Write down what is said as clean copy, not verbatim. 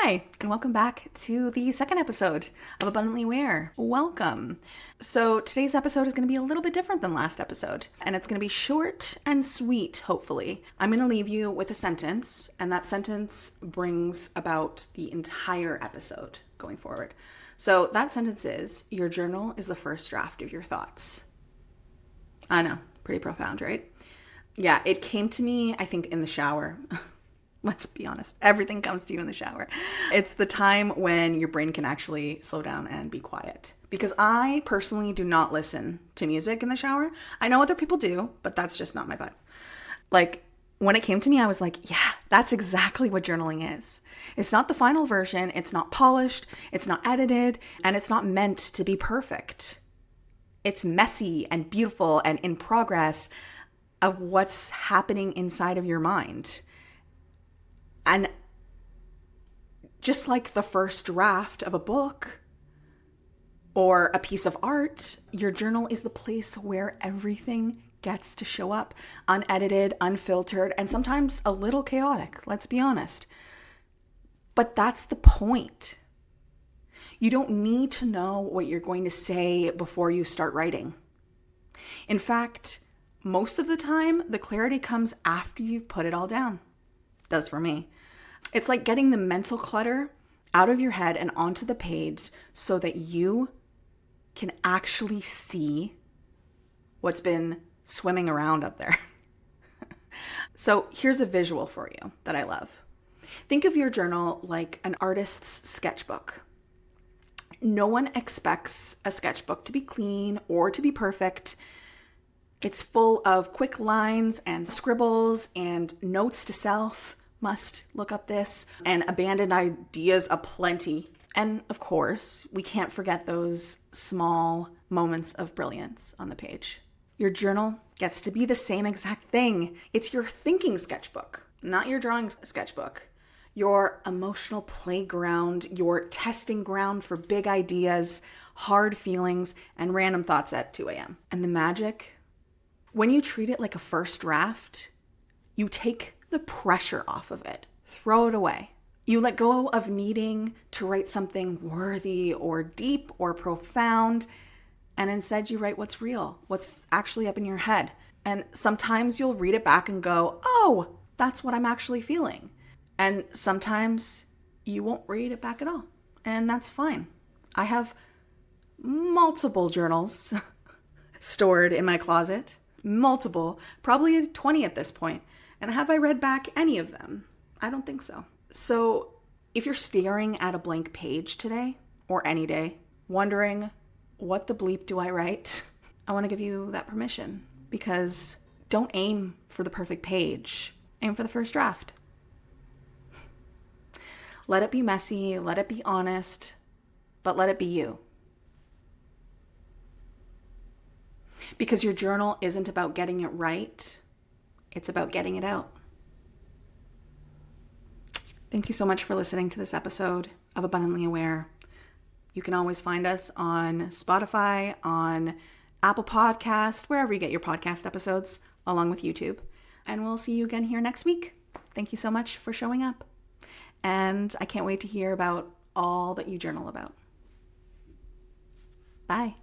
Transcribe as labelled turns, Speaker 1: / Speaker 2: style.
Speaker 1: Hi, and welcome back to the second episode of Abundantly Aware. Welcome. So today's episode is going to be a little bit different than last episode, and it's going to be short and sweet, hopefully. I'm going to leave you with a sentence, and that sentence brings about the entire episode going forward. So that sentence is, your journal is the first draft of your thoughts. I know, pretty profound, right? Yeah, it came to me, I think, in the shower. Let's be honest. Everything comes to you in the shower. It's the time when your brain can actually slow down and be quiet. Because I personally do not listen to music in the shower. I know other people do, but that's just not my vibe. Like, when it came to me, I was like, yeah, that's exactly what journaling is. It's not the final version. It's not polished. It's not edited. And it's not meant to be perfect. It's messy and beautiful and in progress of what's happening inside of your mind. And just like the first draft of a book or a piece of art, your journal is the place where everything gets to show up, unedited, unfiltered, and sometimes a little chaotic, let's be honest. But that's the point. You don't need to know what you're going to say before you start writing. In fact, most of the time, the clarity comes after you've put it all down. Does for me. It's like getting the mental clutter out of your head and onto the page so that you can actually see what's been swimming around up there. So here's a visual for you that I love. Think of your journal like an artist's sketchbook. No one expects a sketchbook to be clean or to be perfect. It's full of quick lines and scribbles and notes to self. Must look up this, and abandoned ideas aplenty. And of course, we can't forget those small moments of brilliance on the page. Your journal gets to be the same exact thing. It's your thinking sketchbook, not your drawing sketchbook. Your emotional playground, your testing ground for big ideas, hard feelings, and random thoughts at 2 a.m. And the magic, when you treat it like a first draft, you take the pressure off of it. Throw it away. You let go of needing to write something worthy or deep or profound, and instead you write what's real, what's actually up in your head. And sometimes you'll read it back and go, oh, that's what I'm actually feeling. And sometimes you won't read it back at all, and that's fine. I have multiple journals stored in my closet, multiple, probably 20 at this point. And have I read back any of them? I don't think so. So if you're staring at a blank page today, or any day, wondering, what the bleep do I write? I want to give you that permission, because don't aim for the perfect page. Aim for the first draft. Let it be messy, let it be honest, but let it be you. Because your journal isn't about getting it right. It's about getting it out. Thank you so much for listening to this episode of Abundantly Aware. You can always find us on Spotify, on Apple Podcast, wherever you get your podcast episodes, along with YouTube. And we'll see you again here next week. Thank you so much for showing up. And I can't wait to hear about all that you journal about. Bye.